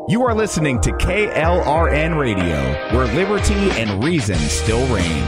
You are listening to KLRN Radio, where liberty and reason still reign.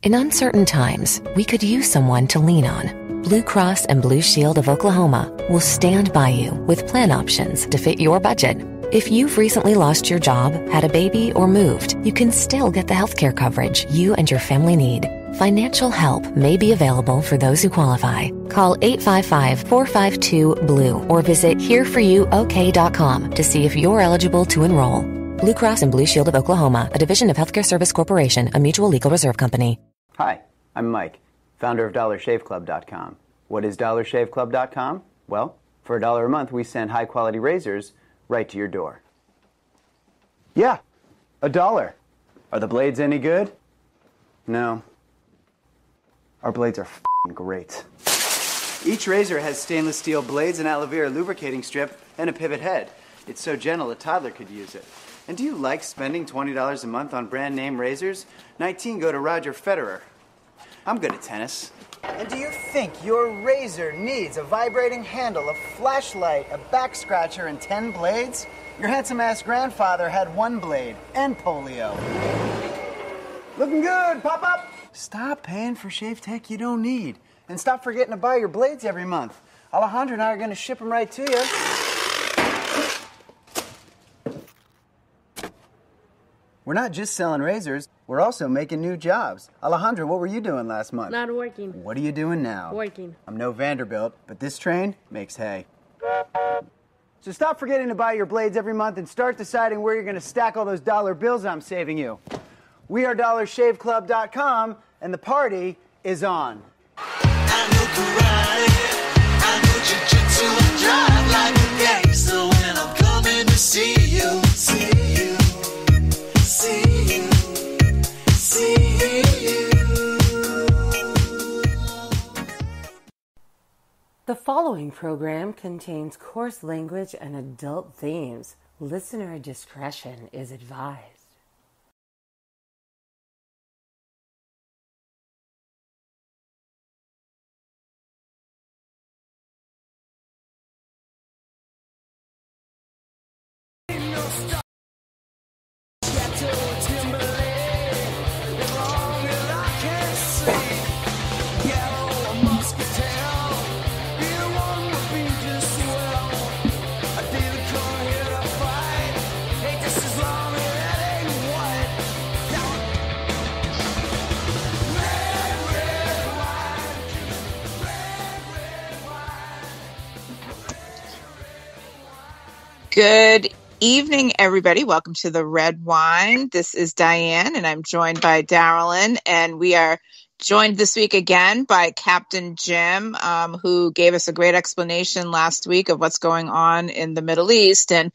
In uncertain times, we could use someone to lean on. Blue Cross and Blue Shield of Oklahoma will stand by you with plan options to fit your budget. If you've recently lost your job, had a baby, or moved, you can still get the healthcare coverage you and your family need. Financial help may be available for those who qualify. Call 855-452-BLUE or visit hereforyouok.com to see if you're eligible to enroll. Blue Cross and Blue Shield of Oklahoma, a division of Healthcare Service Corporation, a mutual legal reserve company. Hi, I'm Mike, founder of DollarShaveClub.com. What is DollarShaveClub.com? Well, for $1 a month, we send high-quality razors right to your door. Yeah, $1. Are the blades any good? No. Our blades are f***ing great. Each razor has stainless steel blades, an aloe vera lubricating strip, and a pivot head. It's so gentle a toddler could use it. And do you like spending $20 a month on brand name razors? 19 go to Roger Federer. I'm good at tennis. And do you think your razor needs a vibrating handle, a flashlight, a back scratcher, and 10 blades? Your handsome-ass grandfather had 1 blade and polio. Looking good, Pop-Up! Stop paying for shave tech you don't need. And stop forgetting to buy your blades every month. Alejandro and I are going to ship them right to you. We're not just selling razors, we're also making new jobs. Alejandro, what were you doing last month? Not working. What are you doing now? Working. I'm no Vanderbilt, but this train makes hay. So stop forgetting to buy your blades every month and start deciding where you're going to stack all those dollar bills I'm saving you. We are DollarShaveClub.com, and the party is on. I know karate, I know jiu-jitsu, and drive like a gangster when I'm coming to see you, see you. See you, see you. The following program contains coarse language and adult themes. Listener discretion is advised. Good evening, everybody. Welcome to the Red Wine. This is Diane, and I'm joined by Darylyn, and we are joined this week again by Captain Jim, who gave us a great explanation last week of what's going on in the Middle East. And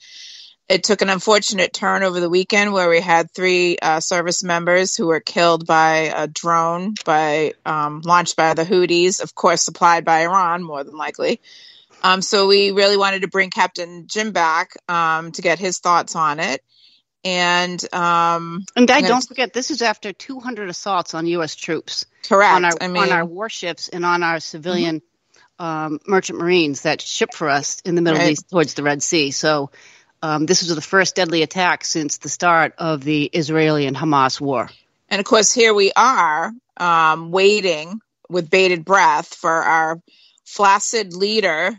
it took an unfortunate turn over the weekend where we had 3 service members who were killed by a drone launched by the Houthis, of course, supplied by Iran, more than likely. So we really wanted to bring Captain Jim back to get his thoughts on it. And don't forget, this is after 200 assaults on U.S. troops. Correct. On our warships and on our civilian merchant marines that ship for us in the Middle East towards the Red Sea. So this was the first deadly attack since the start of the Israeli and Hamas war. And, of course, here we are waiting with bated breath for our Flaccid leader,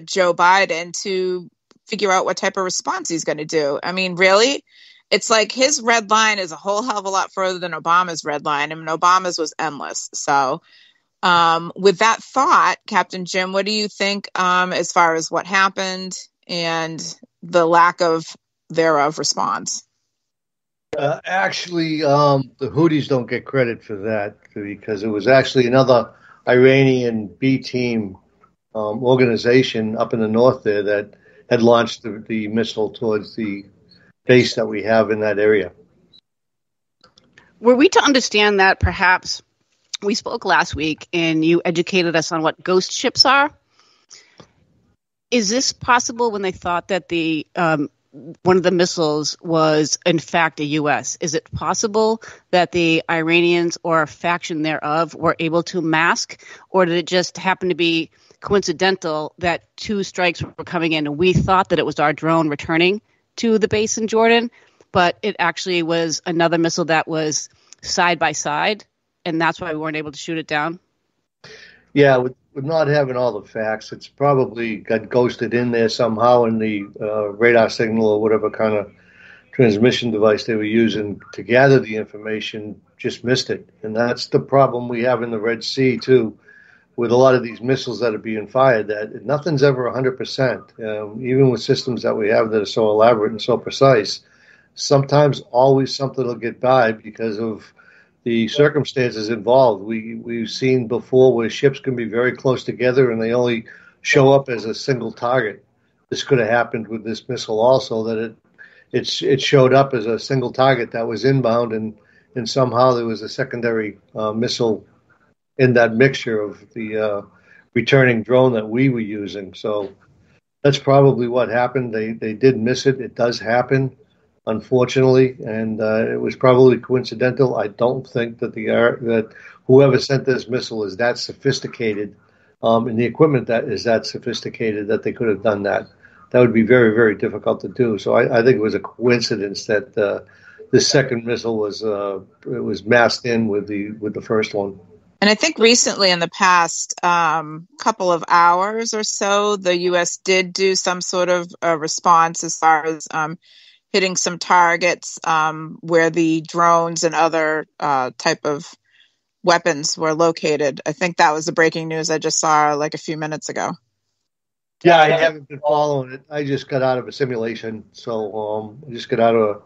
Joe Biden, to figure out what type of response he's going to do. I mean, really? It's like his red line is a whole hell of a lot further than Obama's red line. I mean, Obama's was endless. So with that thought, Captain Jim, what do you think as far as what happened and the lack of thereof response? Actually, the Houthis don't get credit for that because it was actually another Iranian B-team organization up in the north there that had launched the missile towards the base that we have in that area. Were we to understand that perhaps we spoke last week and you educated us on what ghost ships are? Is this possible when they thought that the one of the missiles was in fact a U.S.? Is it possible that the Iranians or a faction thereof were able to mask, or did it just happen to be coincidental that 2 strikes were coming in, and we thought that it was our drone returning to the base in Jordan, but it actually was another missile that was side by side, and that's why we weren't able to shoot it down. Yeah, with not having all the facts, it's probably got ghosted in there somehow in the radar signal or whatever kind of transmission device they were using to gather the information, just missed it. And that's the problem we have in the Red Sea, too, with a lot of these missiles that are being fired, that nothing's ever 100%. Even with systems that we have that are so elaborate and so precise, sometimes always something will get by because of the circumstances involved. We've seen before where ships can be very close together and they only show up as a single target. This could have happened with this missile also, that it showed up as a single target that was inbound, and somehow there was a secondary missile in that mixture of the returning drone that we were using. So that's probably what happened. They did miss it. It does happen, unfortunately, and it was probably coincidental. I don't think that that whoever sent this missile is that sophisticated, and the equipment that is that sophisticated that they could have done that. That would be very, very difficult to do. So I think it was a coincidence that this second missile was masked in with the first one. And I think recently, in the past couple of hours or so, the U.S. did do some sort of response as far as hitting some targets where the drones and other type of weapons were located. I think that was the breaking news I just saw like a few minutes ago. Yeah, I haven't been following it. I just got out of a simulation, so I just got out of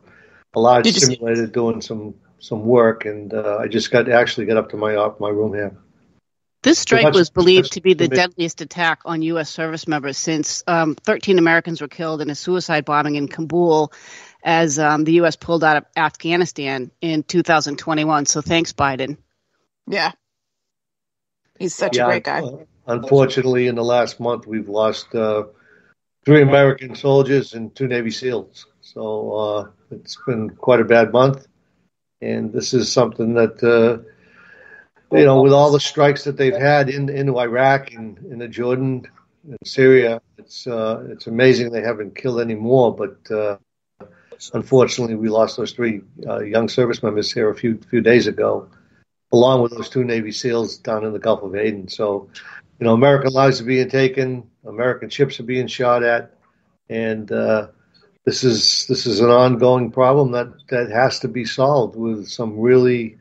a large simulator doing some work, and I just got up to my room here. This strike was believed to be the deadliest attack on U.S. service members since 13 Americans were killed in a suicide bombing in Kabul as the U.S. pulled out of Afghanistan in 2021. So thanks, Biden. Yeah. He's such a great guy. Unfortunately, in the last month, we've lost 3 American soldiers and 2 Navy SEALs. So it's been quite a bad month. And this is something that, with all the strikes that they've had into Iraq and into Jordan and Syria, it's amazing they haven't killed any more. But unfortunately, we lost those 3 young service members here a few days ago, along with those 2 Navy SEALs down in the Gulf of Aden. So, American lives are being taken, American ships are being shot at, and this is an ongoing problem that has to be solved with some really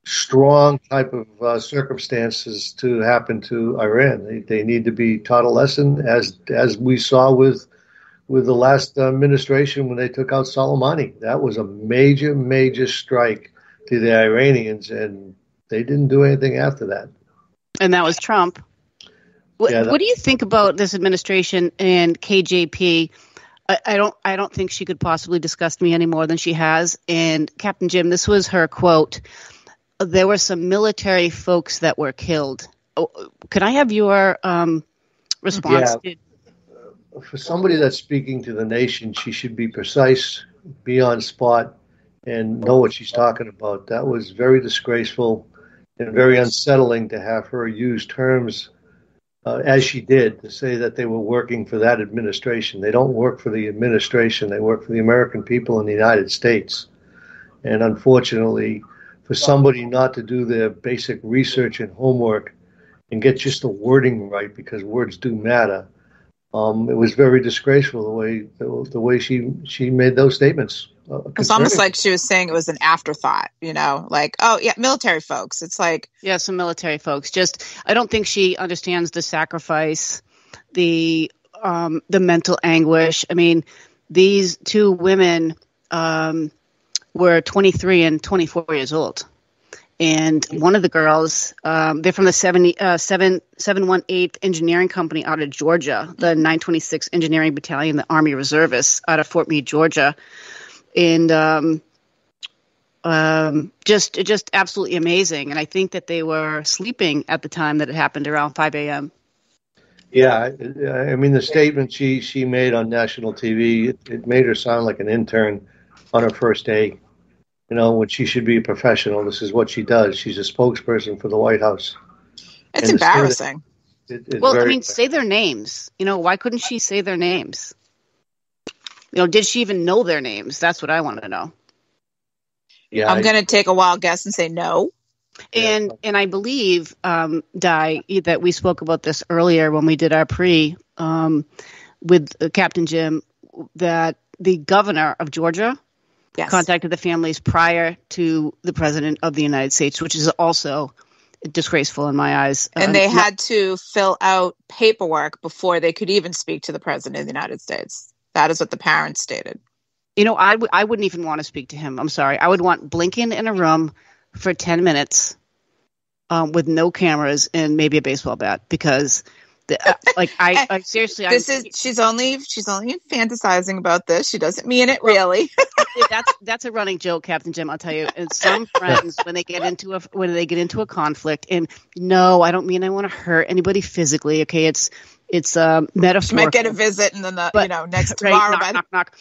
strong type of circumstances to happen to Iran. They need to be taught a lesson, as we saw with the last administration when they took out Soleimani. That was a major, major strike to the Iranians, and they didn't do anything after that. And that was Trump. What do you think about this administration and KJP? I don't think she could possibly disgust me any more than she has. And Captain Jim, this was her quote. There were some military folks that were killed. Could I have your response? Yeah. For somebody that's speaking to the nation, she should be precise, be on spot, and know what she's talking about. That was very disgraceful and very unsettling to have her use terms as she did, to say that they were working for that administration. They don't work for the administration. They work for the American people in the United States. And unfortunately, for somebody not to do their basic research and homework and get just the wording right, because words do matter, it was very disgraceful the way she made those statements. It's almost like she was saying it was an afterthought, like, oh, yeah, military folks. It's like. Yeah, some military folks. I don't think she understands the sacrifice, the mental anguish. I mean, these 2 women were 23 and 24 years old. And one of the girls, they're from the 718th Engineering Company out of Georgia, the 926 Engineering Battalion, the Army Reservists out of Fort Meade, Georgia. And just absolutely amazing. And I think that they were sleeping at the time that it happened, around 5 a.m. Yeah, I mean, the statement she made on national TV, it made her sound like an intern on her first day. When she should be a professional. This is what she does. She's a spokesperson for the White House. It's embarrassing. it's Well, I very. mean, say their names. Why couldn't she say their names? Did she even know their names? That's what I want to know. Yeah, I'm going to take a wild guess and say no. And I believe, Di, that we spoke about this earlier when we did our pre with Captain Jim, that the governor of Georgia Yes. contacted the families prior to the president of the United States, which is also disgraceful in my eyes. And they had to fill out paperwork before they could even speak to the president of the United States. That is what the parents stated. I wouldn't even want to speak to him. I'm sorry. I would want Blinken in a room for 10 minutes with no cameras and maybe a baseball bat, because I seriously, she's only fantasizing about this. She doesn't mean it really. that's a running joke, Captain Jim. I'll tell you. And some friends, when they get into a conflict, and no, I don't mean I want to hurt anybody physically. Okay, it's metaphorical. She might get a visit, and then next tomorrow. Right, knock.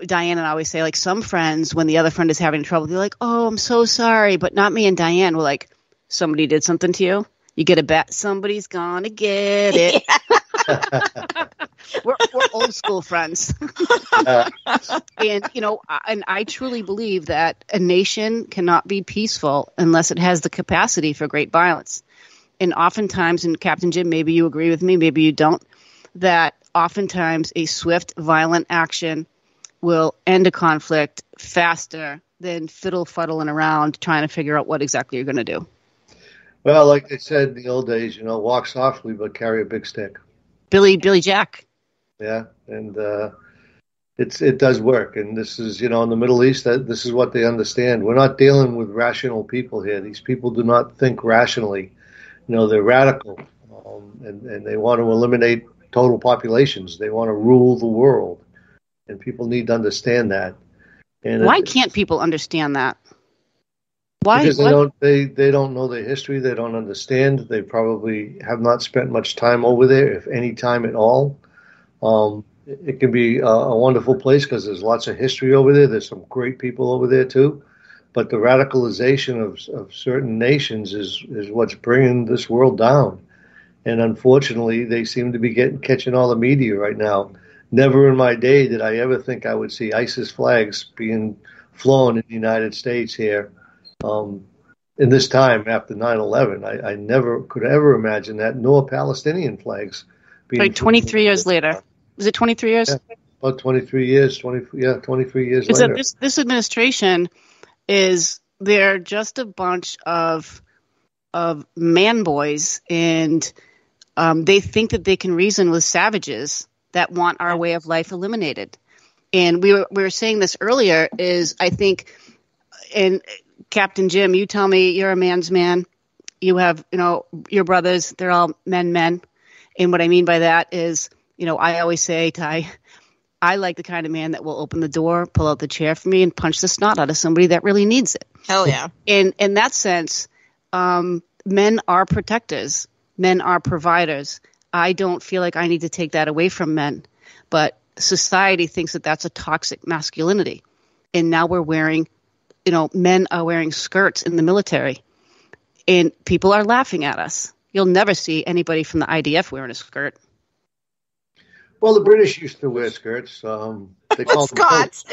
Diane and I always say, like, some friends, when the other friend is having trouble, they're like, "Oh, I'm so sorry," but not me and Diane. We're like, "Somebody did something to you. You get a bet. Somebody's gonna get it." we're old school friends. And I truly believe that a nation cannot be peaceful unless it has the capacity for great violence. And oftentimes, and Captain Jim, maybe you agree with me, maybe you don't, that oftentimes a swift, violent action will end a conflict faster than fiddle-fuddling around trying to figure out what exactly you're going to do. Well, like they said in the old days, walk softly but carry a big stick. Billy Jack. Yeah, and it does work. And this is, in the Middle East, this is what they understand. We're not dealing with rational people here. These people do not think rationally. They're radical, and they want to eliminate total populations. They want to rule the world, and people need to understand that. And why can't people understand that? Why? Because they don't know their history. They don't understand. They probably have not spent much time over there, if any time at all. It can be a wonderful place because there's lots of history over there. There's some great people over there too. But the radicalization of certain nations is what's bringing this world down. And unfortunately, they seem to be catching all the media right now. Never in my day did I ever think I would see ISIS flags being flown in the United States here. In this time after 9/11, I never could ever imagine that, nor Palestinian flags being. Like 23 years later. Was it 23 years? Yeah, about 23 years, 23 years later. This administration they're just a bunch of man boys, and they think that they can reason with savages that want our way of life eliminated. And we were saying this earlier, is I think, and Captain Jim, you tell me, you're a man's man. You have, your brothers, they're all men. And what I mean by that is, I always say, Ty, I like the kind of man that will open the door, pull out the chair for me, and punch the snot out of somebody that really needs it. Hell yeah. In that sense, men are protectors. Men are providers. I don't feel like I need to take that away from men. But society thinks that that's a toxic masculinity. And now we're wearing, men are wearing skirts in the military. And people are laughing at us. You'll never see anybody from the IDF wearing a skirt. Well, the British used to wear skirts. They call them Scots.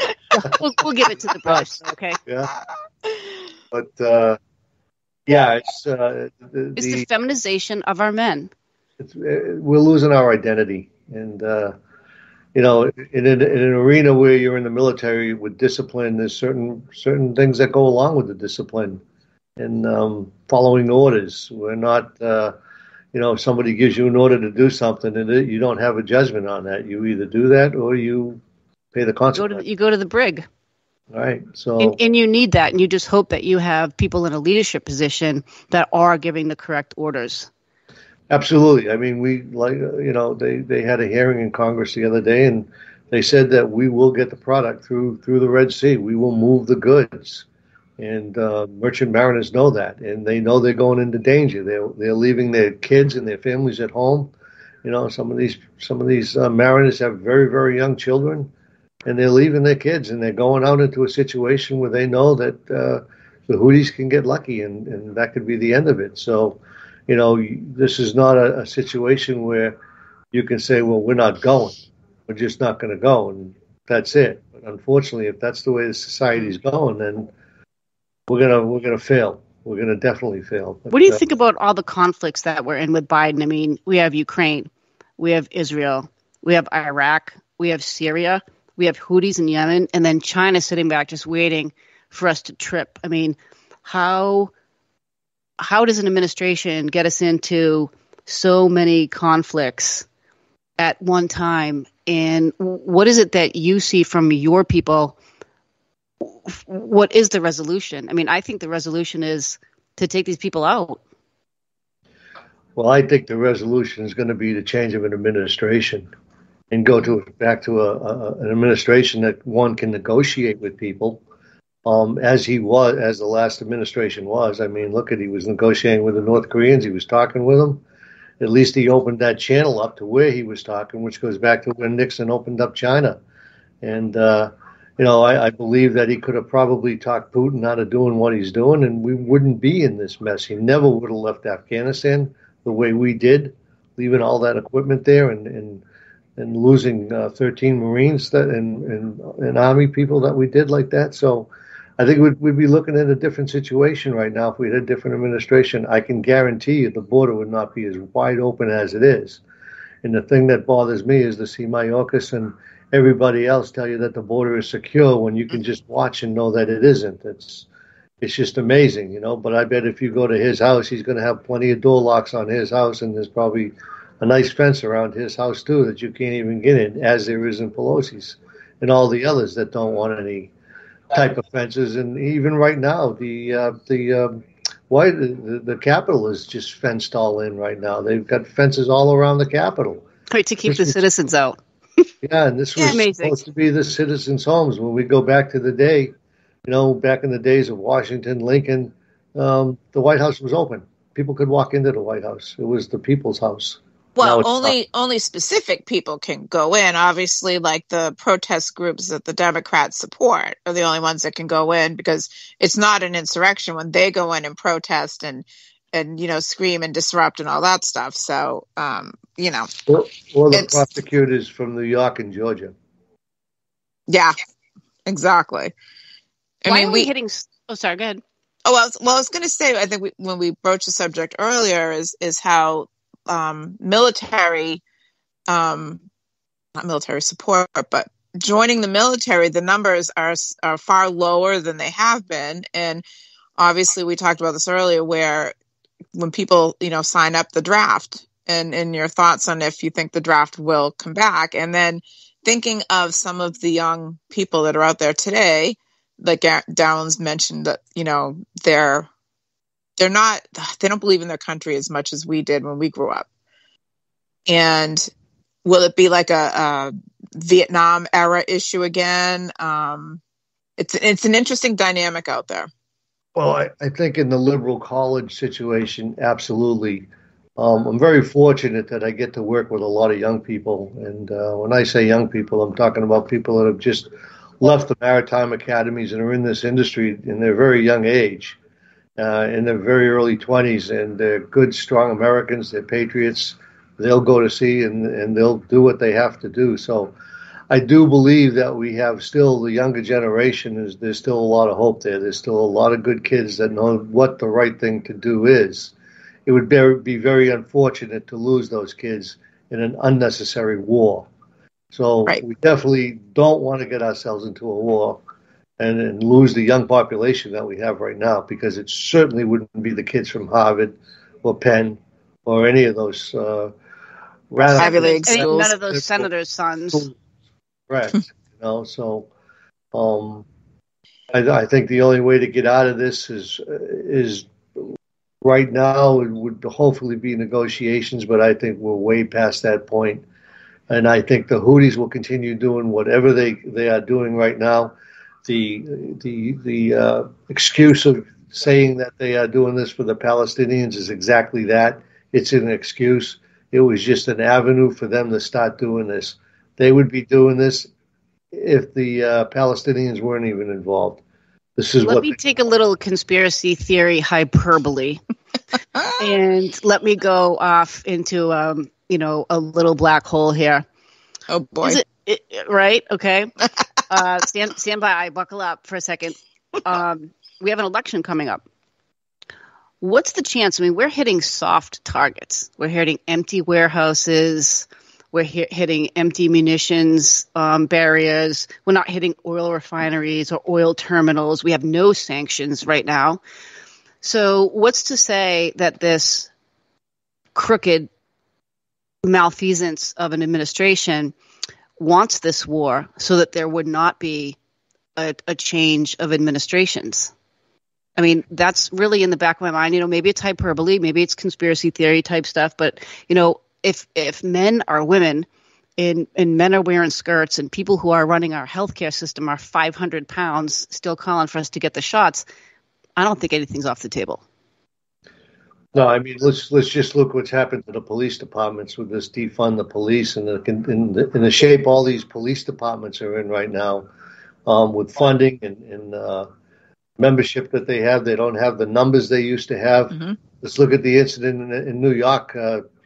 We'll give it to the British, okay? Yeah. But, it's the feminization of our men. We're losing our identity. And, in an arena where you're in the military with discipline, there's certain things that go along with the discipline and following orders. We're not, somebody gives you an order to do something and you don't have a judgment on that. You either do that or you pay the consequences. You go to the brig. Right. So, and you need that, and you just hope that you have people in a leadership position that are giving the correct orders. Absolutely. I mean, they had a hearing in Congress the other day, and they said that we will get the product through the Red Sea. We will move the goods, and merchant mariners know that, and they know they're going into danger. They're leaving their kids and their families at home. Some of these mariners have very, very young children, and they're leaving their kids, and they're going out into a situation where they know that the Houthis can get lucky, and that could be the end of it. So, this is not a situation where you can say, well, we're not going. We're just not going to go, and that's it. But unfortunately, if that's the way the society's going, then we're gonna fail. We're gonna definitely fail. But, What do you think about all the conflicts that we're in with Biden? I mean, we have Ukraine, we have Israel, we have Iraq, we have Syria, we have Houthis in Yemen, and then China sitting back just waiting for us to trip. I mean, how does an administration get us into so many conflicts at one time? And what is it that you see from your people? What is the resolution? I mean, I think the resolution is to take these people out. Well, I think the resolution is going to be the change of an administration and go back to an administration that one can negotiate with people, as the last administration was. I mean, look he was negotiating with the North Koreans. He was talking with them. At least he opened that channel up to where he was talking, which goes back to when Nixon opened up China. And, I believe that he could have probably talked Putin out of doing what he's doing, and we wouldn't be in this mess. He never would have left Afghanistan the way we did, leaving all that equipment there and losing 13 Marines and Army people that we did like that. So I think we'd be looking at a different situation right now if we had a different administration. I can guarantee you the border would not be as wide open as it is. And the thing that bothers me is to see Mayorkas and everybody else tell you that the border is secure when you can just watch and know that it isn't. It's just amazing, But I bet if you go to his house, he's going to have plenty of door locks on his house, and there's probably a nice fence around his house too that you can't even get in, as there is in Pelosi's and all the others that don't want any type of fences. And even right now, the Capitol is just fenced all in right now. They've got fences all around the Capitol. Right, to keep the citizens out. Yeah, and this was supposed to be the citizens' homes. When we go back to the day, back in the days of Washington, Lincoln, the White House was open. People could walk into the White House. It was the people's house. Well, only specific people can go in. Obviously, like the protest groups that the Democrats support are the only ones that can go in, because it's not an insurrection when they go in and protest and scream and disrupt and all that stuff. So, or the prosecutors from New York and Georgia. Yeah, exactly. Why are we hitting? Oh, sorry. Go ahead. Oh, well, I was going to say, I think when we broached the subject earlier is how military, not military support, but joining the military, the numbers are far lower than they have been. And obviously we talked about this earlier, where when people, sign up the draft, and your thoughts on if you think the draft will come back. And then thinking of some of the young people that are out there today, like Darren's mentioned, that, they don't believe in their country as much as we did when we grew up. And will it be like a Vietnam era issue again? It's an interesting dynamic out there. Well, I think in the liberal college situation, absolutely. I'm very fortunate that I get to work with a lot of young people. And when I say young people, I'm talking about people that have just left the maritime academies and are in this industry in their very young age. In their very early 20s, and they're good, strong Americans. They're patriots. They'll go to sea and they'll do what they have to do. So I do believe that we have still the younger generation. There's still a lot of hope there. There's still a lot of good kids that know what the right thing to do is. It would be very unfortunate to lose those kids in an unnecessary war. So We definitely don't want to get ourselves into a war and lose the young population that we have right now, because it certainly wouldn't be the kids from Harvard or Penn or any of those Ivy League schools. None of those senators' sons. Correct. So I think the only way to get out of this is right now it would hopefully be negotiations, but I think we're way past that point. And I think the Houthis will continue doing whatever they are doing right now. The excuse of saying that they are doing this for the Palestinians is exactly that. It's an excuse. It was just an avenue for them to start doing this. They would be doing this if the Palestinians weren't even involved. This is Let me take a little conspiracy theory hyperbole. And let me go off into, a little black hole here. Oh boy. Is it right? Okay. Stand by. Buckle up for a second. We have an election coming up. What's the chance? I mean, we're hitting soft targets. We're hitting empty warehouses. We're hitting empty munitions barriers. We're not hitting oil refineries or oil terminals. We have no sanctions right now. So what's to say that this crooked malfeasance of an administration wants this war so that there would not be a change of administrations? I mean, that's really in the back of my mind. Maybe it's hyperbole, maybe it's conspiracy theory type stuff. But, if men are women and men are wearing skirts and people who are running our healthcare system are 500 pounds still calling for us to get the shots, I don't think anything's off the table. No, I mean, let's just look what's happened to the police departments with this defund the police and in the shape all these police departments are in right now, with funding and membership that they have. They don't have the numbers they used to have. Mm-hmm. Let's look at the incident in New York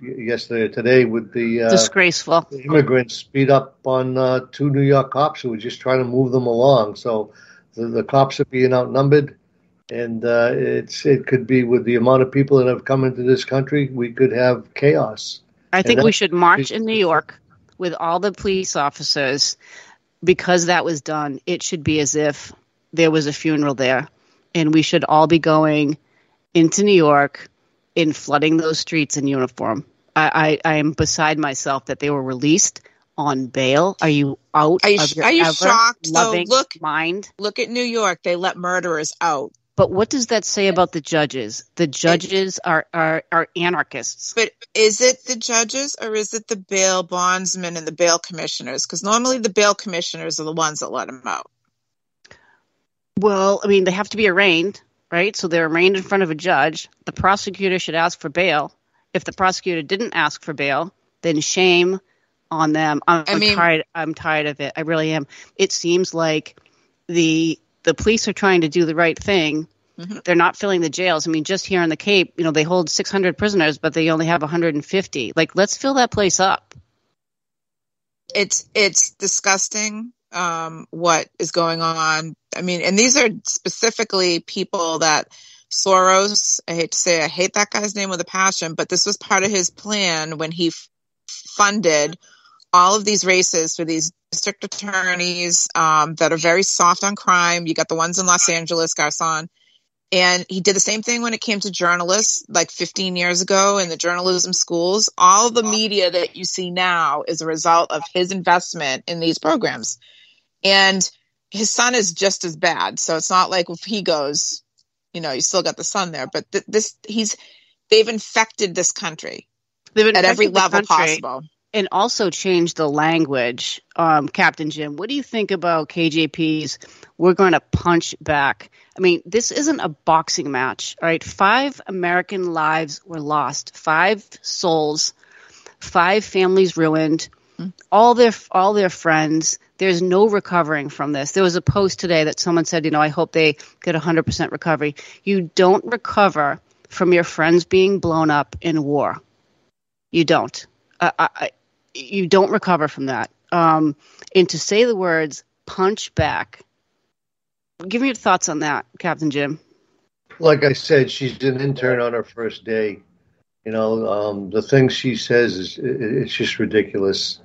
yesterday or today with the disgraceful immigrants beat up on 2 New York cops who were just trying to move them along. So the cops are being outnumbered. And it could be with the amount of people that have come into this country, we could have chaos. I think we should march in New York with all the police officers because that was done. It should be as if there was a funeral there. And we should all be going into New York and flooding those streets in uniform. I am beside myself that they were released on bail. Are you out of your shocked? Loving mind? Look at New York. They let murderers out. But what does that say about the judges? The judges are anarchists. But is it the judges or is it the bail bondsmen and the bail commissioners? Because normally the bail commissioners are the ones that let them out. Well, I mean, they have to be arraigned, right? So they're arraigned in front of a judge. The prosecutor should ask for bail. If the prosecutor didn't ask for bail, then shame on them. I'm tired of it. I really am. It seems like the police are trying to do the right thing. Mm-hmm. They're not filling the jails. I mean, just here in the Cape, they hold 600 prisoners, but they only have 150. Like, let's fill that place up. It's disgusting what is going on. I mean, and these are specifically people that Soros, I hate that guy's name with a passion, but this was part of his plan when he funded all of these races for these district attorneys that are very soft on crime. You got the ones in Los Angeles, Garcon. And he did the same thing when it came to journalists like 15 years ago in the journalism schools. All the media that you see now is a result of his investment in these programs. And his son is just as bad. So it's not like if he goes, you still got the son there. But they've infected this country at every level possible. And also change the language. Captain Jim, what do you think about KJP's "we're going to punch back"? I mean, this isn't a boxing match, all right? 5 American lives were lost, 5 souls, 5 families ruined, all their friends. There's no recovering from this. There was a post today that someone said, I hope they get 100% recovery. You don't recover from your friends being blown up in war. You don't. You don't recover from that. And to say the words "punch back," give me your thoughts on that, Captain Jim. Like I said, she's an intern on her first day. The things she says it's just ridiculous.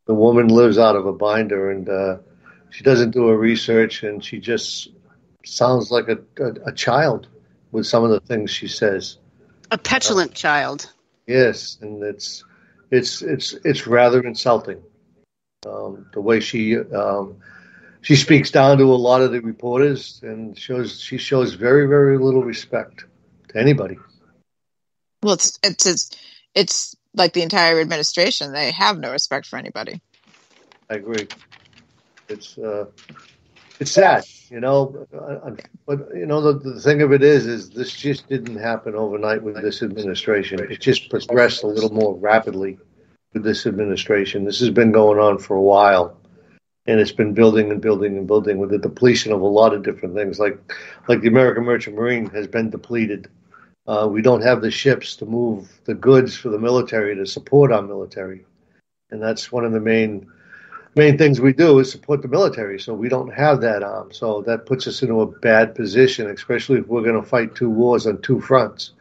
The woman lives out of a binder, and she doesn't do her research, and she just sounds like a child with some of the things she says. A petulant child. Yes, and it's rather insulting. The way she speaks down to a lot of the reporters, and she shows very, very little respect to anybody. Well, it's like the entire administration. They have no respect for anybody. I agree. It's sad, but the thing of it is this just didn't happen overnight with this administration. It just progressed a little more rapidly with this administration. This has been going on for a while, and it's been building and building and building with the depletion of a lot of different things. Like the American Merchant Marine has been depleted. We don't have the ships to move the goods for the military to support our military, and that's one of the main things we do is support the military. So we don't have that arm. So that puts us into a bad position, especially if we're going to fight two wars on two fronts,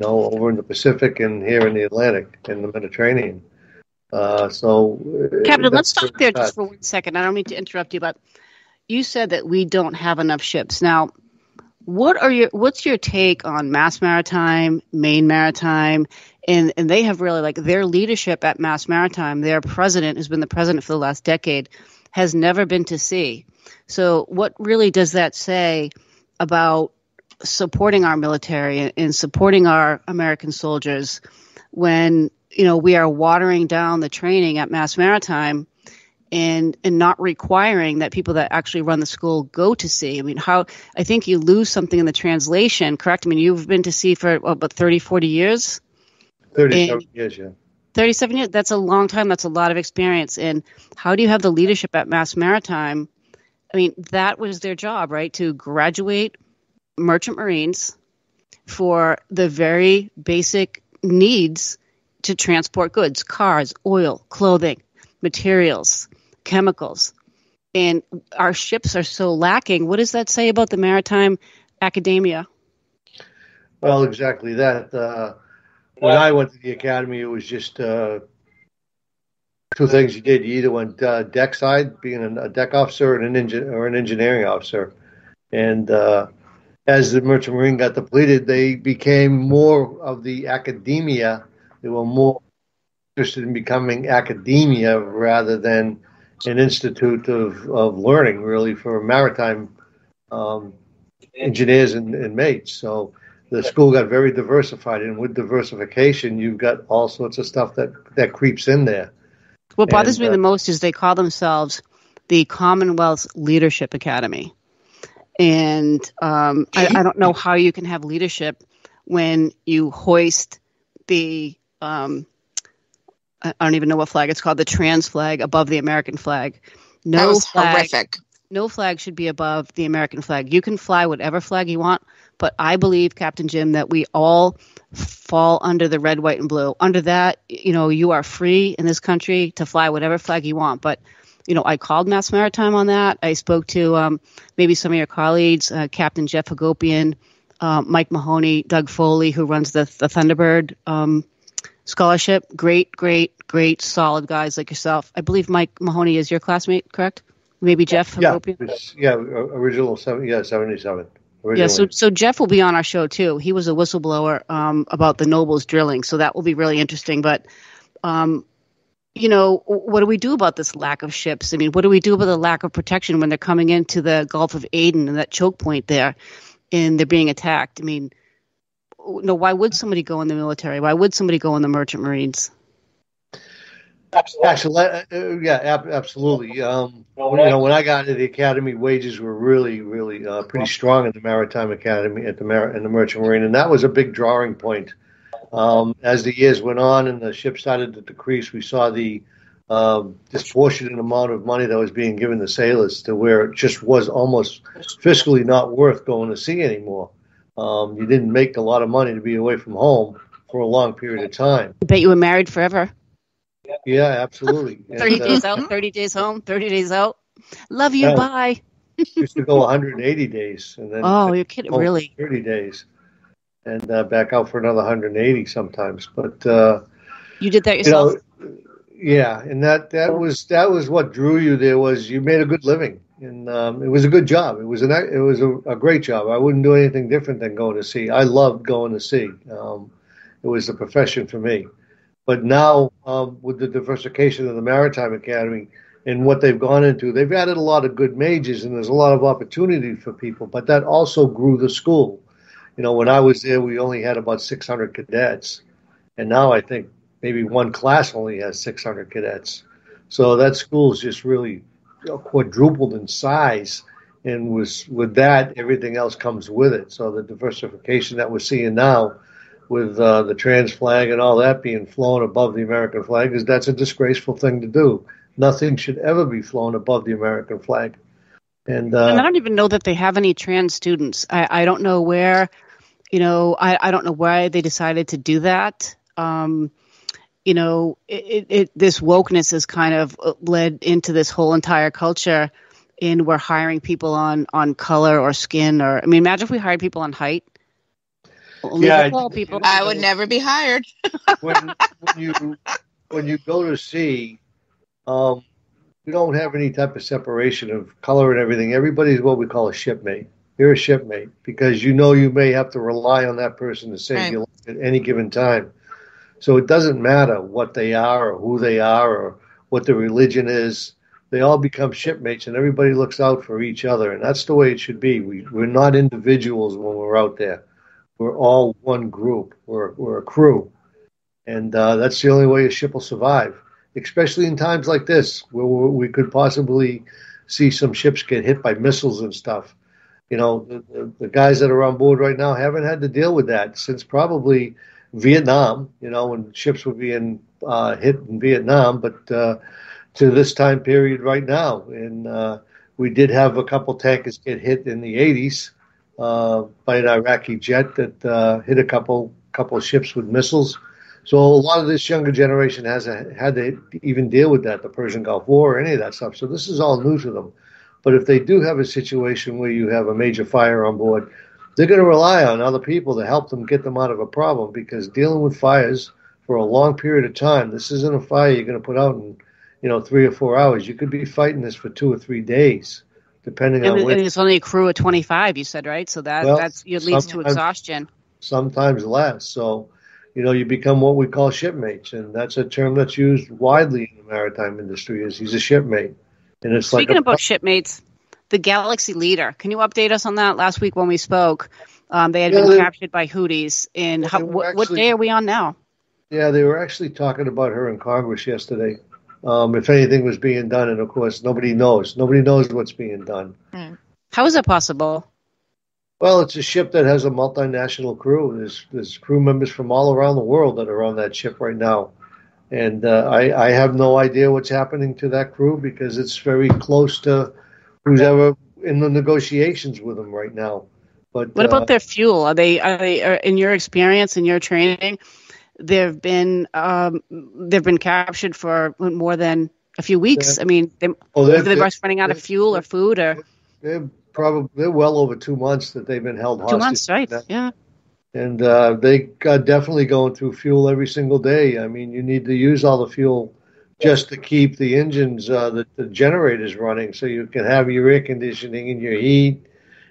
over in the Pacific and here in the Atlantic and the Mediterranean. Captain, let's stop there just for 1 second. I don't mean to interrupt you, but you said that we don't have enough ships. Now, what's your take on Mass Maritime, Maine Maritime, and they have really, like, their leadership at Mass Maritime, their president, who's been the president for the last decade, has never been to sea. So what really does that say about supporting our military and supporting our American soldiers when, we are watering down the training at Mass Maritime and not requiring that people that actually run the school go to sea? I mean, I think you lose something in the translation, correct? I mean, you've been to sea for about 30, 40 years? 37 years, yeah. 37 years, that's a long time. That's a lot of experience. And how do you have the leadership at Mass Maritime? I mean, that was their job, right? To graduate merchant marines for the very basic needs to transport goods, cars, oil, clothing, materials, chemicals. And our ships are so lacking. What does that say about the maritime academia? Well, exactly that. When I went to the academy, it was just two things you did. You either went deck side, being a deck officer, and an engineering officer. And as the Merchant Marine got depleted, they became more of the academia. They were more interested in becoming academia rather than an institute of learning, really, for maritime engineers and mates. So the school got very diversified, and with diversification, you've got all sorts of stuff that creeps in there. What bothers me the most is they call themselves the Commonwealth Leadership Academy. And I don't know how you can have leadership when you hoist the I don't even know what flag it's called, the trans flag above the American flag. That was horrific. No flag should be above the American flag. You can fly whatever flag you want, but I believe, Captain Jim, that we all fall under the red, white, and blue. Under that, you are free in this country to fly whatever flag you want. But, I called Mass Maritime on that. I spoke to maybe some of your colleagues, Captain Jeff Hagopian, Mike Mahoney, Doug Foley, who runs the Thunderbird scholarship. Great, solid guys like yourself. I believe Mike Mahoney is your classmate, correct? Maybe Jeff Hagopian? Original 77. Yeah, so Jeff will be on our show too. He was a whistleblower about the Nobles drilling, so that will be really interesting. But, what do we do about this lack of ships? I mean, what do we do about the lack of protection when they're coming into the Gulf of Aden and that choke point there and they're being attacked? I mean, why would somebody go in the military? Why would somebody go in the Merchant Marines? Actually, absolutely. When I got into the academy, wages were really, really pretty strong in the Maritime Academy in the Merchant Marine, and that was a big drawing point. As the years went on and the ship started to decrease, we saw the disproportionate amount of money that was being given to sailors to where it just was almost fiscally not worth going to sea anymore. You didn't make a lot of money to be away from home for a long period of time. I bet you were married forever. Yeah, absolutely. 30 days out, 30 days home, 30 days out. Love you, bye. Used to go 180 days. And then you're kidding, really? 30 days. And back out for another 180 sometimes. But you did that yourself? Yeah, and that was what drew you there. Was you made a good living, and it was a good job. It was a great job. I wouldn't do anything different than going to sea. I loved going to sea. It was a profession for me. But now, with the diversification of the Maritime Academy and what they've gone into, they've added a lot of good majors, and there's a lot of opportunity for people. But that also grew the school. When I was there, we only had about 600 cadets, and now I think maybe one class only has 600 cadets. So that school's just really quadrupled in size, and with that, everything else comes with it. So the diversification that we're seeing now, with the trans flag and all that being flown above the American flag, that's a disgraceful thing to do. Nothing should ever be flown above the American flag. And I don't even know that they have any trans students. I don't know where, I don't know why they decided to do that. This wokeness has kind of led into this whole entire culture, and we're hiring people on color or skin, or imagine if we hired people on height. Yeah, People. I would never be hired. when you go to sea, we don't have any type of separation of color and everything. Everybody's what we call a shipmate. You're a shipmate because you may have to rely on that person to save your life at any given time. So it doesn't matter what they are or who they are or what their religion is. They all become shipmates, and everybody looks out for each other. And that's the way it should be. We're not individuals when we're out there. We're all one group. We're a crew. And that's the only way a ship will survive, especially in times like this where we could possibly see some ships get hit by missiles and stuff. The guys that are on board right now haven't had to deal with that since probably Vietnam, when ships were being hit in Vietnam, but to this time period right now. And we did have a couple tankers get hit in the 80s by an Iraqi jet that hit a couple of ships with missiles. So a lot of this younger generation hasn't had to even deal with that, the Persian Gulf War or any of that stuff. So this is all new to them. But if they do have a situation where you have a major fire on board, they're going to rely on other people to help them get them out of a problem, because dealing with fires for a long period of time, this isn't a fire you're going to put out in 3 or 4 hours. You could be fighting this for 2 or 3 days, depending on and it's only a crew of 25, you said, right? So that leads to exhaustion. Sometimes less. So, you become what we call shipmates, and that's a term that's used widely in the maritime industry. Is he's a shipmate, and it's speaking about shipmates. The Galaxy Leader. Can you update us on that? Last week when we spoke, they had been captured by Houthis. And what day are we on now? Yeah, they were actually talking about her in Congress yesterday. If anything was being done, and of course nobody knows. Nobody knows what's being done. How is that possible? Well, it's a ship that has a multinational crew. There's crew members from all around the world that are on that ship right now. And I have no idea what's happening to that crew because it's very close to who's ever in the negotiations with them right now. But what about their fuel? Are they in your experience, in your training, they've been captured for more than a few weeks? They're running out of fuel or food, or they're well over 2 months that they've been held hostage. 2 months, right? Yeah. And they are definitely going through fuel every single day. You need to use all the fuel just to keep the engines, the generators running, so you can have your air conditioning and your heat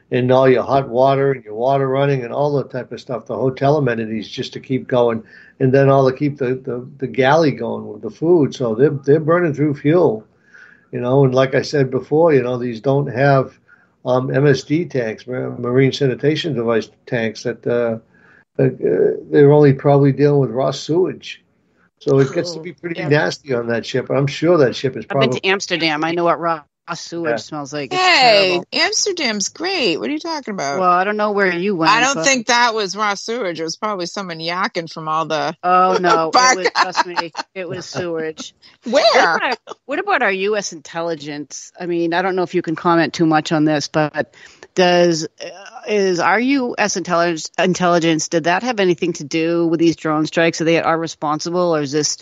and all your hot water and your water running and all that type of stuff, the hotel amenities just to keep going, and then all to keep the galley going with the food. So they're burning through fuel, and like I said before, these don't have MSD tanks, marine sanitation device tanks, that they're only probably dealing with raw sewage. So it gets to be pretty nasty on that ship. I'm sure that ship is probably... I've been to Amsterdam. I know what raw sewage smells like. Hey, Amsterdam's great. What are you talking about? Well, I don't know where you went. I don't think that was raw sewage. It was probably someone yakking from all the... Oh, no. Trust me, it was sewage. Where? What about our U.S. intelligence? I don't know if you can comment too much on this, but is our U.S. intelligence, did that have anything to do with these drone strikes? Are they responsible, or is this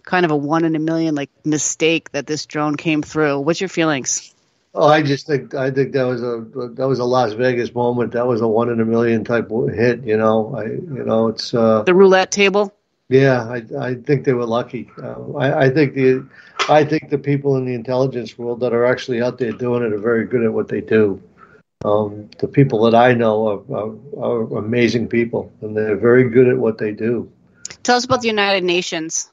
kind of a 1 in a million mistake that this drone came through? What's your feelings? Oh, I think that was a Las Vegas moment. That was a 1 in a million type hit. It's the roulette table. Yeah, I think they were lucky. I think the people in the intelligence world that are actually out there doing it are very good at what they do. The people that I know are amazing people, and they're very good at what they do. Tell us about the United Nations.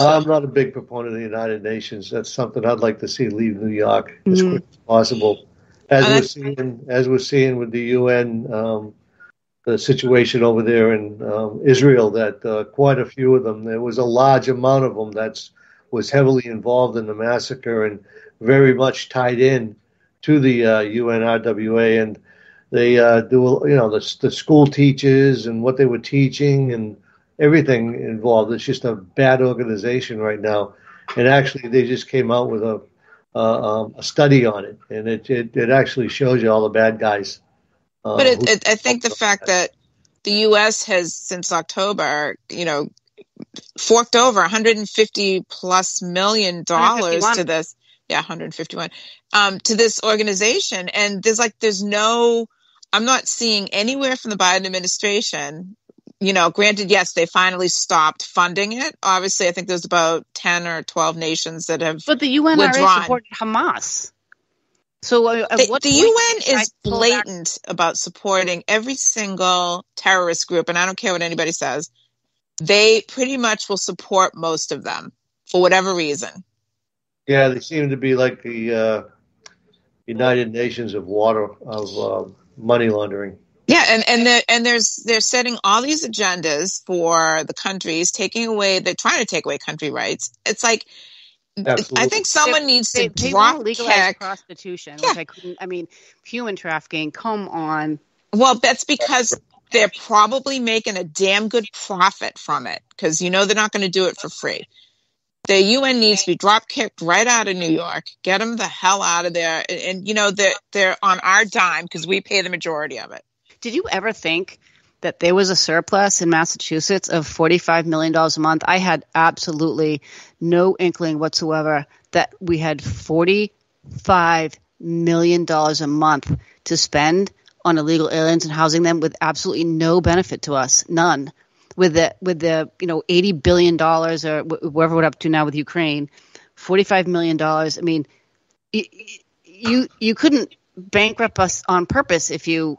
I'm not a big proponent of the United Nations. That's something I'd like to see leave New York as quick as possible. As we're seeing with the UN, the situation over there in Israel, that quite a few of them, there was a large amount of them that was heavily involved in the massacre and very much tied in to the UNRWA, and they do the school teachers and what they were teaching and everything involved. It's just a bad organization right now, and actually they just came out with a study on it, and it actually shows you all the bad guys But I think the fact that the U.S. has, since October, forked over $150+ million to this. Yeah, 151 to this organization, and I'm not seeing anywhere from the Biden administration. Granted, yes, they finally stopped funding it. Obviously, I think there's about 10 or 12 nations that have. But the UN already supported Hamas. So the UN is blatant about supporting every single terrorist group, and I don't care what anybody says. They pretty much will support most of them for whatever reason. Yeah, they seem to be like the United Nations of money laundering. Yeah, and they're setting all these agendas for the countries, they're trying to take away country rights. It's like, absolutely. I think someone needs to drop legalize prostitution, which I couldn't. I mean, human trafficking. Come on. Well, that's because they're probably making a damn good profit from it, because they're not going to do it for free. The UN needs to be drop kicked right out of New York. Get them the hell out of there, and they're on our dime because we pay the majority of it. Did you ever think that there was a surplus in Massachusetts of $45 million a month? I had absolutely no inkling whatsoever that we had $45 million a month to spend on illegal aliens and housing them with absolutely no benefit to us, none. With the $80 billion or whatever we're up to now with Ukraine, $45 million. I mean, you couldn't bankrupt us on purpose if you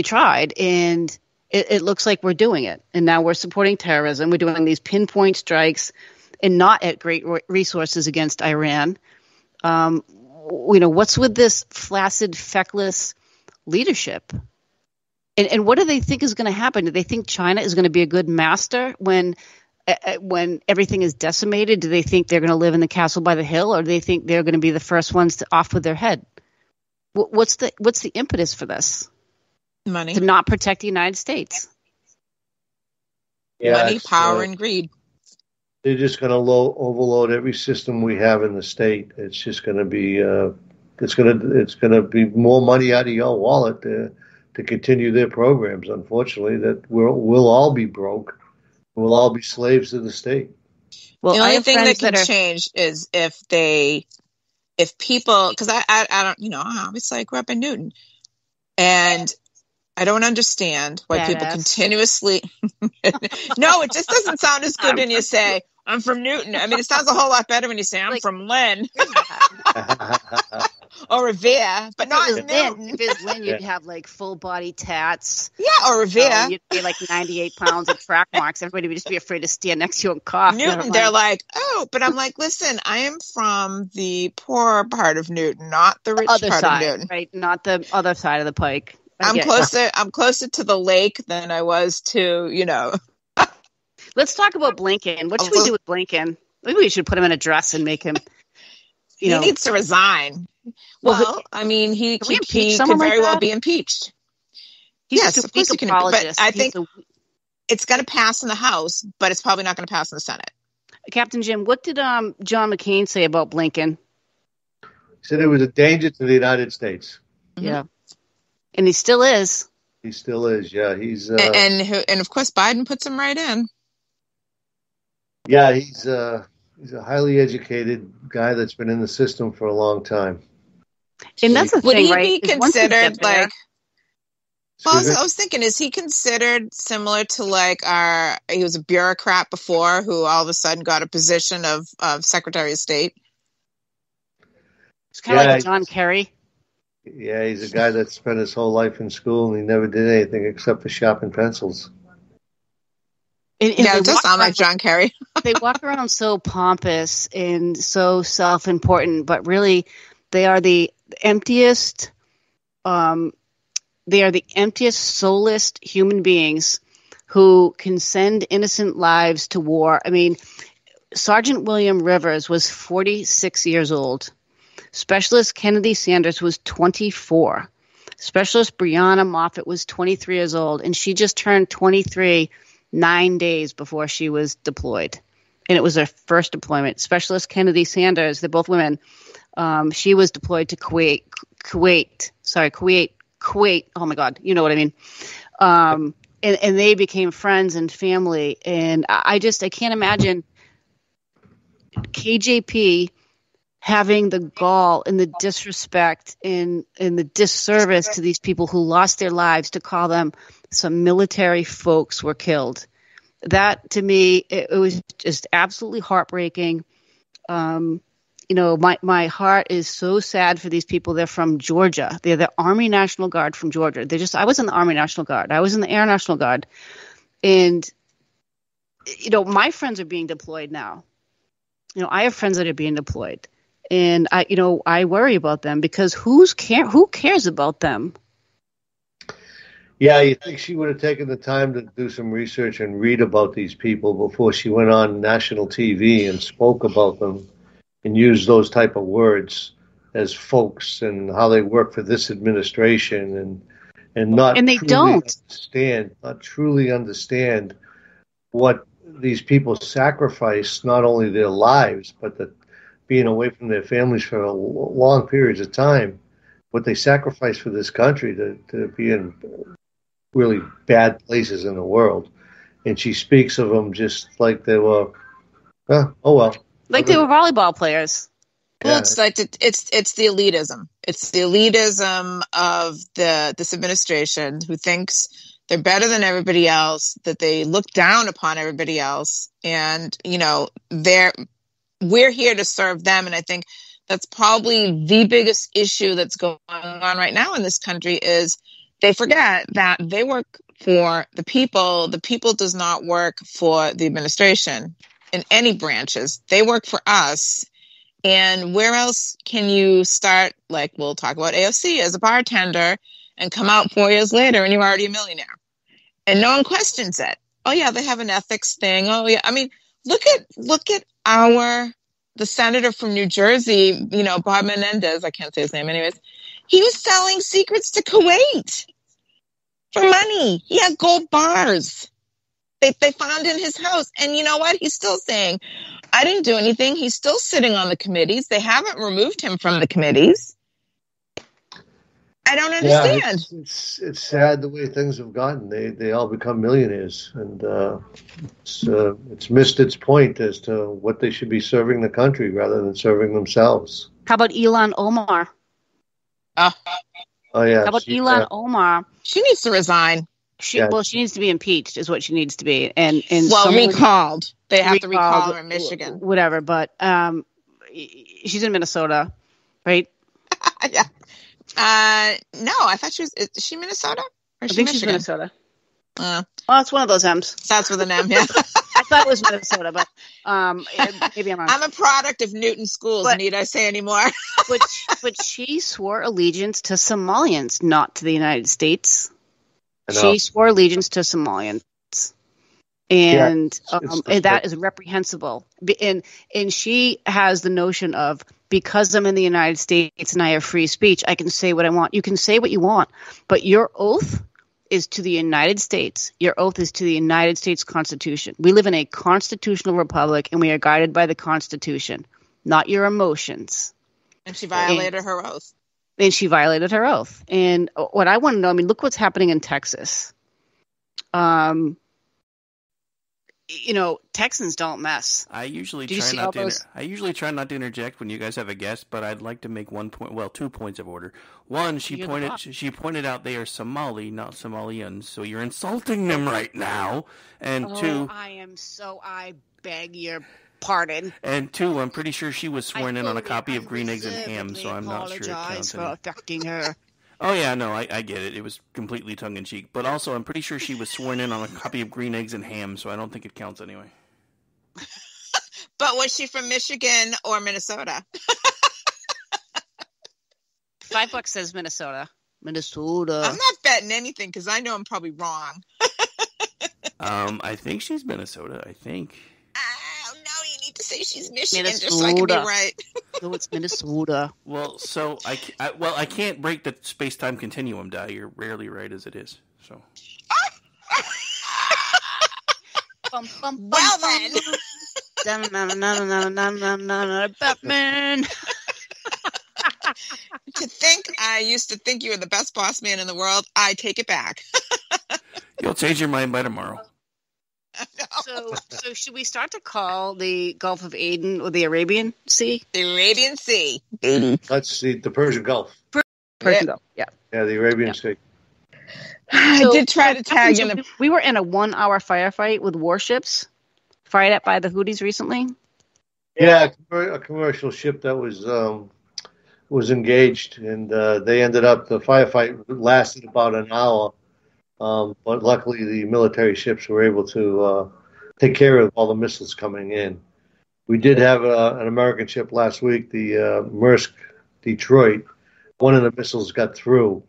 tried, and it looks like we're doing it. And now we're supporting terrorism. We're doing these pinpoint strikes and not at great resources against Iran. What's with this flaccid, feckless leadership? And what do they think is going to happen? Do they think China is going to be a good master when everything is decimated? Do they think they're going to live in the castle by the hill, or do they think they're going to be the first ones off with their head? What's the impetus for this? Money. To not protect the United States. Yeah, money, power, and greed. They're just going to overload every system we have in the state. It's just going to be it's going to be more money out of your wallet to continue their programs. Unfortunately, that we'll all be broke. We'll all be slaves to the state. Well, the only thing that can change is if people, because I don't, obviously I grew up in Newton, and I don't understand why people continuously. No, it just doesn't sound as good when you say I'm from Newton. I mean, it sounds a whole lot better when you say I'm from Lynn or Revere, but not Newton. If it's Lynn, you'd have like full body tats. Yeah, or Revere. You'd be like 98 pounds of track marks. Everybody would just be afraid to stand next to you and cough. Newton, they're like, oh, but I'm like, listen, I am from the poor part of Newton, not the rich other part side, of Newton. Right? Not the other side of the pike. I'm closer to the lake than I was to, Let's talk about Blinken. What should we do with Blinken? Maybe we should put him in a dress and make him. He needs to resign. Well, I mean, he could very well be impeached. Yes, of course he can. But I think it's going to pass in the House, but it's probably not going to pass in the Senate. Captain Jim, what did John McCain say about Blinken? He said it was a danger to the United States. Mm-hmm. Yeah. And he still is. He still is, yeah. He's and of course Biden puts him right in. Yeah, he's a highly educated guy that's been in the system for a long time. And that's the thing, Would he right? be considered like? Well, I was thinking, is he considered similar to he was a bureaucrat before who all of a sudden got a position of Secretary of State? It's kind of like John Kerry. Yeah, he's a guy that spent his whole life in school and he never did anything except for sharpen pencils. It does sound like John Kerry. They walk around so pompous and so self-important, but really they are the emptiest, soulless human beings who can send innocent lives to war. I mean, Sergeant William Rivers was 46 years old. Specialist Kennedy Sanders was 24. Specialist Brianna Moffett was 23 years old, and she just turned 23 9 days before she was deployed. And it was her first deployment. Specialist Kennedy Sanders, they're both women. She was deployed to Kuwait, Kuwait. Oh my God, you know what I mean. And they became friends and family. And I can't imagine KJP having the gall and the disrespect and the disservice to these people who lost their lives to call them some military folks were killed. That to me, it was just absolutely heartbreaking. My heart is so sad for these people. They're from Georgia. They're the Army National Guard from Georgia. I was in the Army National Guard. I was in the Air National Guard. And, my friends are being deployed now. I have friends that are being deployed. And I worry about them because who cares about them? Yeah, you think she would have taken the time to do some research and read about these people before she went on national TV and spoke about them and used those type of words as folks and how they work for this administration and they not truly understand what these people sacrifice, not only their lives, but being away from their families for long periods of time, what they sacrifice for this country to be in really bad places in the world. And she speaks of them just like they were, oh well. Like they were volleyball players. Well, it's like it's the elitism. It's the elitism of this administration who thinks they're better than everybody else, that they look down upon everybody else, and we're here to serve them. And I think that's probably the biggest issue that's going on right now in this country is they forget that they work for the people. The people does not work for the administration in any branches. They work for us. And where else can you start? Like, we'll talk about AOC as a bartender and come out 4 years later and you're already a millionaire. And no one questions it. Oh yeah, they have an ethics thing. Oh yeah. I mean, look at the senator from New Jersey, Bob Menendez. I can't say his name anyways. He was selling secrets to Kuwait for money. He had gold bars. They found in his house. And you know what? He's still saying, I didn't do anything. He's still sitting on the committees. They haven't removed him from the committees. I don't understand. Yeah, it's sad the way things have gotten. They all become millionaires. And it's missed its point as to what they should be serving the country rather than serving themselves. How about Ilhan Omar? Oh, yeah. How about Ilhan Omar? She needs to resign. She needs to be impeached, is what she needs to be, and recalled. They have to recall her in Michigan, whatever. But she's in Minnesota, right? Yeah. No, I thought she was. Is she Minnesota? Or I think she's Michigan? Minnesota. Well, it's one of those M's. Starts with an M. Yeah. I thought it was Minnesota, but maybe I'm wrong. I'm a product of Newton schools. Need I say any more? but she swore allegiance to Somalians, not to the United States. She swore allegiance to Somalians, and that is reprehensible. And she has the notion of, because I'm in the United States and I have free speech, I can say what I want. You can say what you want, but your oath is to the United States. Your oath is to the United States Constitution. We live in a constitutional republic, and we are guided by the Constitution, not your emotions. And she violated her oath. And she violated her oath. And what I want to know, look what's happening in Texas. Texans don't mess. I usually try not to interject when you guys have a guest, but I'd like to make 2 points of order. One, she pointed out they are Somali, not Somalians, so you're insulting them right now. And two, I beg your pardon. And two, I'm pretty sure she was sworn in on a copy of Green Eggs and Ham, so I'm not sure it counts. For affecting her. Oh, yeah, no, I get it. It was completely tongue-in-cheek. But also, I'm pretty sure she was sworn in on a copy of Green Eggs and Ham, so I don't think it counts anyway. But was she from Michigan or Minnesota? $5 says Minnesota. Minnesota. I'm not betting anything because I know I'm probably wrong. I think she's Minnesota, I think. To say she's Michigan just so I can be right. So it's Minnesota. Well, so I can't break the space-time continuum, Di. You're rarely right as it is. So. Well then. Batman. To think I used to think you were the best boss man in the world. I take it back. You'll change your mind by tomorrow. So should we start to call the Gulf of Aden or the Arabian Sea? The Arabian Sea. Let's see, the Persian Gulf. Persian Gulf, yeah. Yeah, the Arabian Sea. I did try to tag in. We were in a 1-hour firefight with warships fired at by the Houthis recently. Yeah, a commercial ship that was engaged, and they ended up, the firefight lasted about an hour, but luckily the military ships were able to take care of all the missiles coming in. We did have an American ship last week, the Maersk Detroit. One of the missiles got through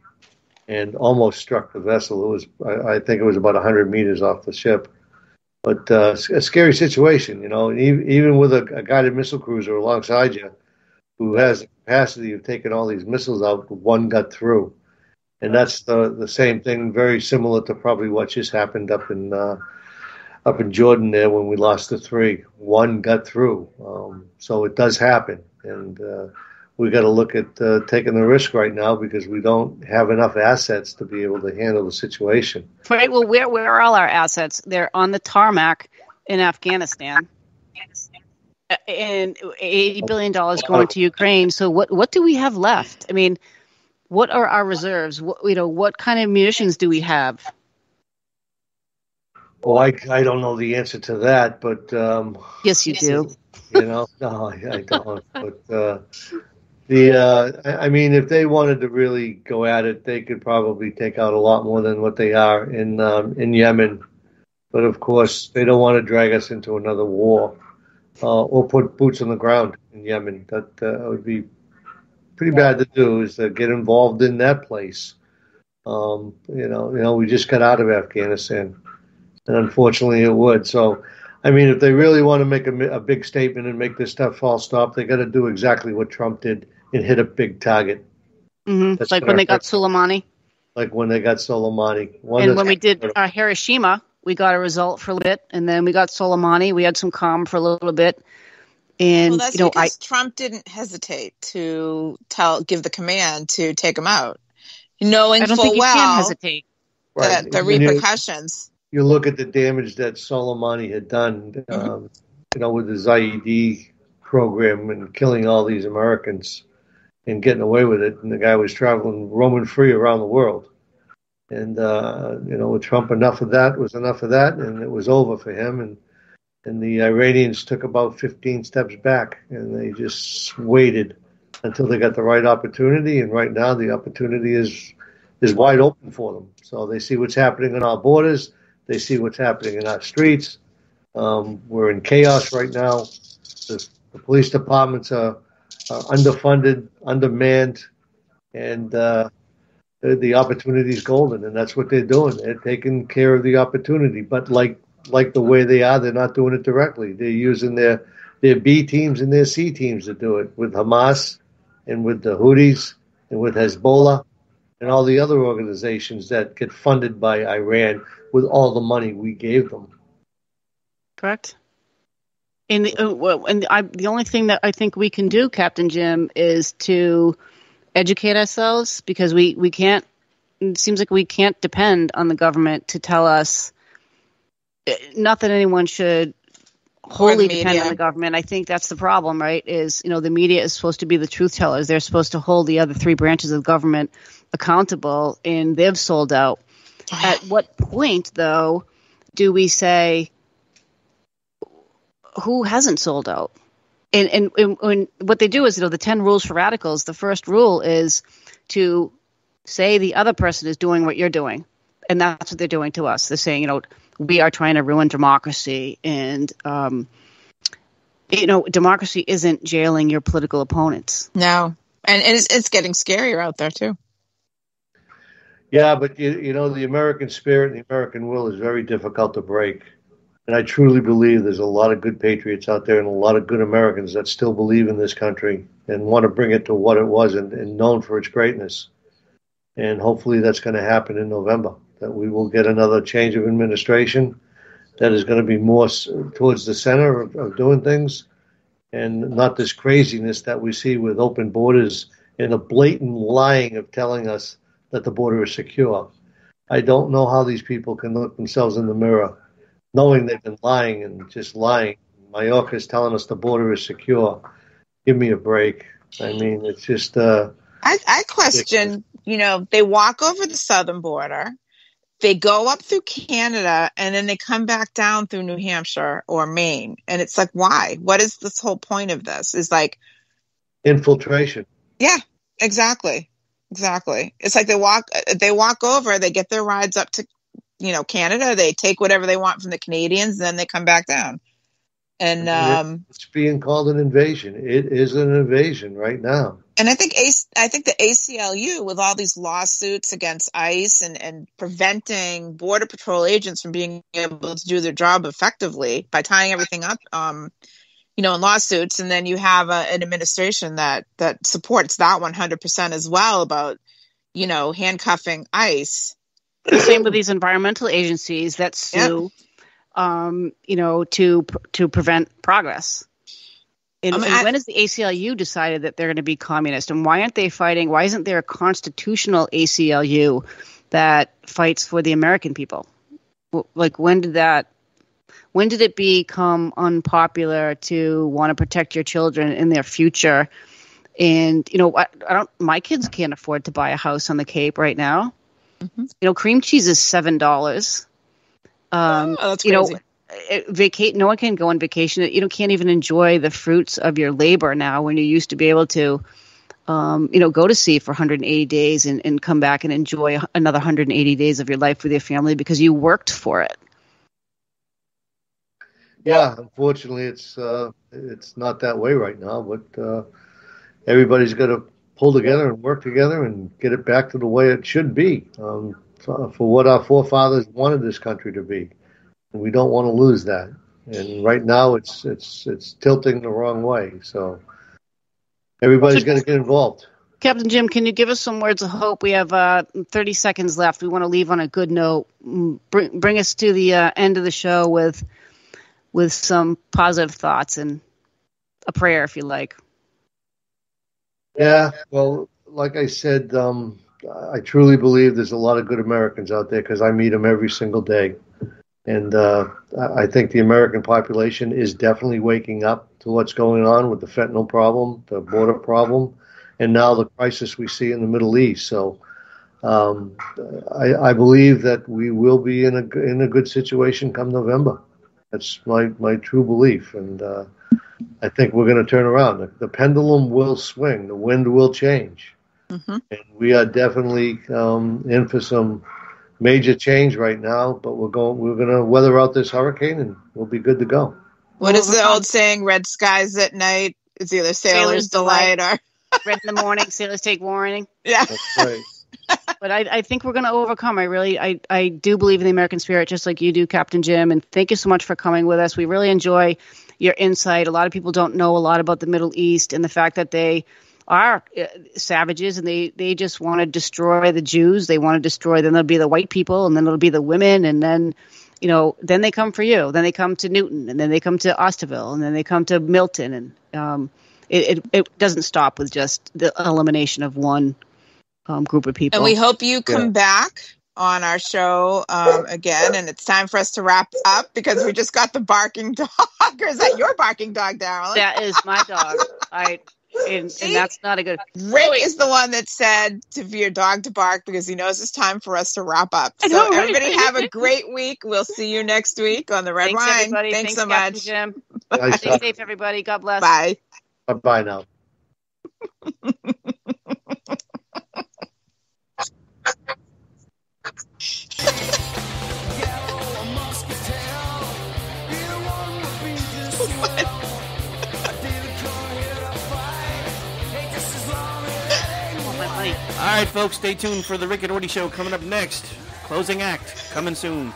and almost struck the vessel. It was, I think it was about 100 meters off the ship. But a scary situation, you know, even with a guided missile cruiser alongside you who has the capacity of taking all these missiles out, one got through. And that's the same thing, very similar to probably what just happened up in Jordan there when we lost the 3. One got through. So it does happen. And we got to look at taking the risk right now because we don't have enough assets to be able to handle the situation. Right. Well, where are all our assets? They're on the tarmac in Afghanistan, and $80 billion going to Ukraine. So what do we have left? I mean, what are our reserves? What kind of munitions do we have? Well, I don't know the answer to that, but yes, you do. You know, no, I don't. But I mean, if they wanted to really go at it, they could probably take out a lot more than what they are in Yemen. But of course, they don't want to drag us into another war or put boots on the ground in Yemen. That would be pretty bad to do. Is to get involved in that place. We just got out of Afghanistan, and unfortunately, it would. So. I mean, if they really want to make a big statement and make this stuff all stop, they got to do exactly what Trump did and hit a big target. Mm-hmm. Like when they got Soleimani. Like when they got Soleimani. And when we did Hiroshima, we got a result for a bit, and then we got Soleimani. We had some calm for a little bit. And that's because Trump didn't hesitate to give the command to take him out, knowing I don't full think you well can hesitate. That the repercussions. You look at the damage that Soleimani had done, with the Zaidi program and killing all these Americans and getting away with it. And the guy was traveling, roaming free around the world. And, with Trump, enough of that was enough of that. And it was over for him. And the Iranians took about 15 steps back and they just waited until they got the right opportunity. And right now the opportunity is wide open for them. So they see what's happening on our borders. They see what's happening in our streets. We're in chaos right now. The police departments are underfunded, undermanned, and the opportunity is golden, and that's what they're doing. They're taking care of the opportunity, but like the way they are, they're not doing it directly. They're using their B teams and their C teams to do it with Hamas and with the Houthis and with Hezbollah and all the other organizations that get funded by Iran with all the money we gave them. Correct. And the only thing that I think we can do, Captain Jim, is to educate ourselves because we can't. It seems like we can't depend on the government to tell us. Not that anyone should wholly depend on the government. I think that's the problem, right? Is the media is supposed to be the truth tellers. They're supposed to hold the other 3 branches of government accountable, and they've sold out. At what point, though, do we say who hasn't sold out? And what they do is, the 10 rules for radicals, the first rule is to say the other person is doing what you're doing. And that's what they're doing to us. They're saying, we are trying to ruin democracy. And, democracy isn't jailing your political opponents. No. And it's getting scarier out there, too. Yeah, but, the American spirit and the American will is very difficult to break. And I truly believe there's a lot of good patriots out there and a lot of good Americans that still believe in this country and want to bring it to what it was and known for its greatness. And hopefully that's going to happen in November, that we will get another change of administration that is going to be more towards the center of doing things and not this craziness that we see with open borders in a blatant lying of telling us that the border is secure. I don't know how these people can look themselves in the mirror, knowing they've been lying and just lying. Mallorca is telling us the border is secure. Give me a break. I mean, it's just... I question, they walk over the southern border, they go up through Canada, and then they come back down through New Hampshire or Maine. And it's like, why? What is this whole point of this? Is like... infiltration. Yeah, exactly. It's like they walk over, they get their rides up to, Canada, they take whatever they want from the Canadians, and then they come back down. And it's being called an invasion. It is an invasion right now. And I think the ACLU, with all these lawsuits against ICE and preventing Border Patrol agents from being able to do their job effectively by tying everything up, in lawsuits, and then you have an administration that supports that 100% as well about, handcuffing ICE. Same with these environmental agencies that sue, to prevent progress. And when has the ACLU decided that they're going to be communist? And why aren't they fighting? Why isn't there a constitutional ACLU that fights for the American people? Like, when did it become unpopular to want to protect your children and their future? And, my kids can't afford to buy a house on the Cape right now. Mm-hmm. Cream cheese is $7. That's crazy. No one can go on vacation. You can't even enjoy the fruits of your labor now, when you used to be able to, go to sea for 180 days and come back and enjoy another 180 days of your life with your family because you worked for it. Yeah, unfortunately, it's not that way right now. But everybody's got to pull together and work together and get it back to the way it should be, for what our forefathers wanted this country to be. And we don't want to lose that. And right now, it's tilting the wrong way. So everybody's got to get involved. Captain Jim, can you give us some words of hope? We have 30 seconds left. We want to leave on a good note. Bring us to the end of the show with some positive thoughts and a prayer, if you like. Yeah, well, like I said, I truly believe there's a lot of good Americans out there because I meet them every single day. And I think the American population is definitely waking up to what's going on with the fentanyl problem, the border problem, and now the crisis we see in the Middle East. So I believe that we will be in a good situation come November. That's my true belief. And I think we're going to turn around. The pendulum will swing. The wind will change. Mm-hmm. And we are definitely in for some major change right now, but we're going to weather out this hurricane and we'll be good to go. What is the old saying? Red skies at night. It's either sailor's delight or red in the morning, sailors take warning. Yeah. That's right. But I think we're going to overcome. I do believe in the American spirit, just like you do, Captain Jim. And thank you so much for coming with us. We really enjoy your insight. A lot of people don't know a lot about the Middle East and the fact that they are savages and they just want to destroy the Jews. They want to destroy, then there'll be the white people and then it'll be the women. And then, then they come for you. Then they come to Newton and then they come to Osterville and then they come to Milton. And it doesn't stop with just the elimination of one group of people. And we hope you come back on our show again. And it's time for us to wrap up because we just got the barking dog. Or is that your barking dog, Darryl? That is my dog. And that's not a good... Rick is the one that said for your dog to bark because he knows it's time for us to wrap up. So everybody have a great week. We'll see you next week on the Red Wine. Everybody. Thanks so Captain much. Jim. Stay safe, everybody. God bless. Bye. Bye now. All right, folks, stay tuned for the Rick and Morty Show coming up next. Closing act coming soon.